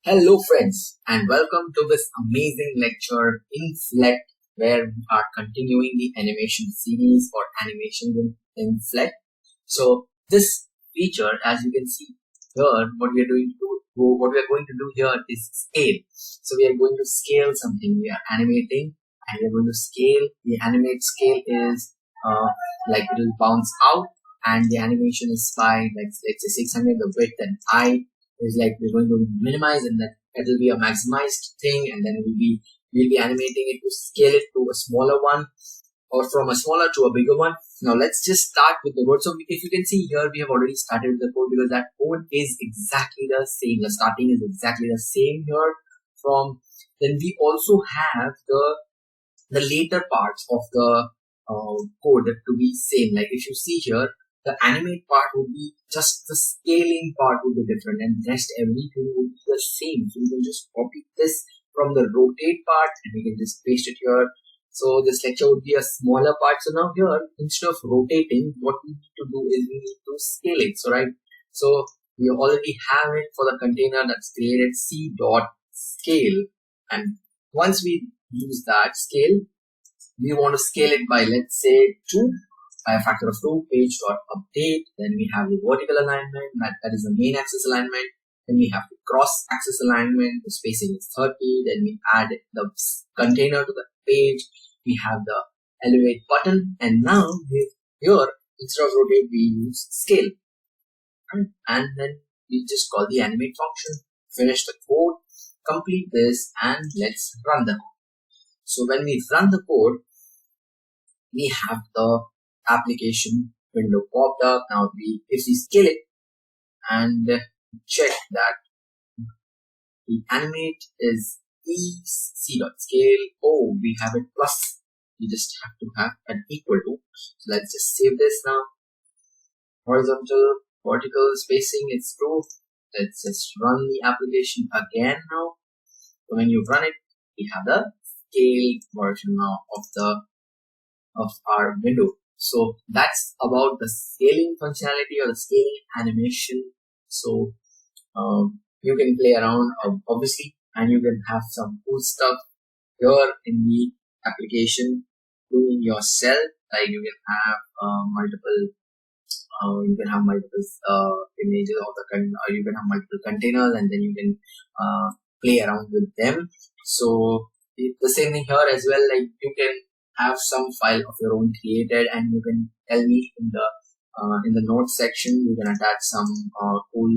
Hello friends and welcome to this amazing lecture in Flet where we are continuing the animation series or animation in Flet. So this feature, as you can see here, what we are going to do here is scale. So we are going to scale something. We are animating and we are going to scale. The animate scale is like it will bounce out, and the animation is by let's say 600. The width and height is like we're going to minimize, and that it will be a maximized thing, and then we'll be animating it to scale it to a smaller one, or from a smaller to a bigger one. Now let's just start with the code. So if you can see here, we have already started with the code because that code is exactly the same. The starting is exactly the same here. Then we also have the later parts of the code to be same. Like if you see here, the animate part would be just the scaling part would be different, and rest everything would be the same. So we can just copy this from the rotate part and we can just paste it here. So this lecture would be a smaller part. So now here, instead of rotating, what we need to do is we need to scale it. So we already have it for the container that's created c.scale, and once we use that scale, we want to scale it by, let's say, 2 by a factor of 2, page.update. Then we have the vertical alignment, that is the main axis alignment. Then we have the cross axis alignment, the spacing is 30. Then we add the container to the page. We have the elevate button, and now here instead of rotate we use scale, and then we just call the animate function, finish the code, complete this, and let's run the code. So when we run the code, we have the application window popped up. Now if we scale it and check that the animate is c.scale, we have it plus. We just have to have an equal to. So let's just save this now. Horizontal, vertical spacing is true. Let's just run the application again now. So when you run it, we have the scaled version now of our window. So that's about the scaling functionality or the scaling animation. So you can play around obviously, and you can have some cool stuff here in the application doing yourself. Like you can have multiple images of the or you can have multiple containers, and then you can play around with them. So the same thing here as well. Like you can have some file of your own created, and you can tell me in the notes section. You can attach some cool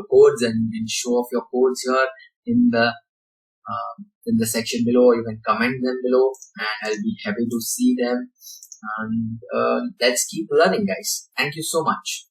codes and show off your codes here in the section below. You can comment them below, and I'll be happy to see them. And let's keep learning, guys. Thank you so much.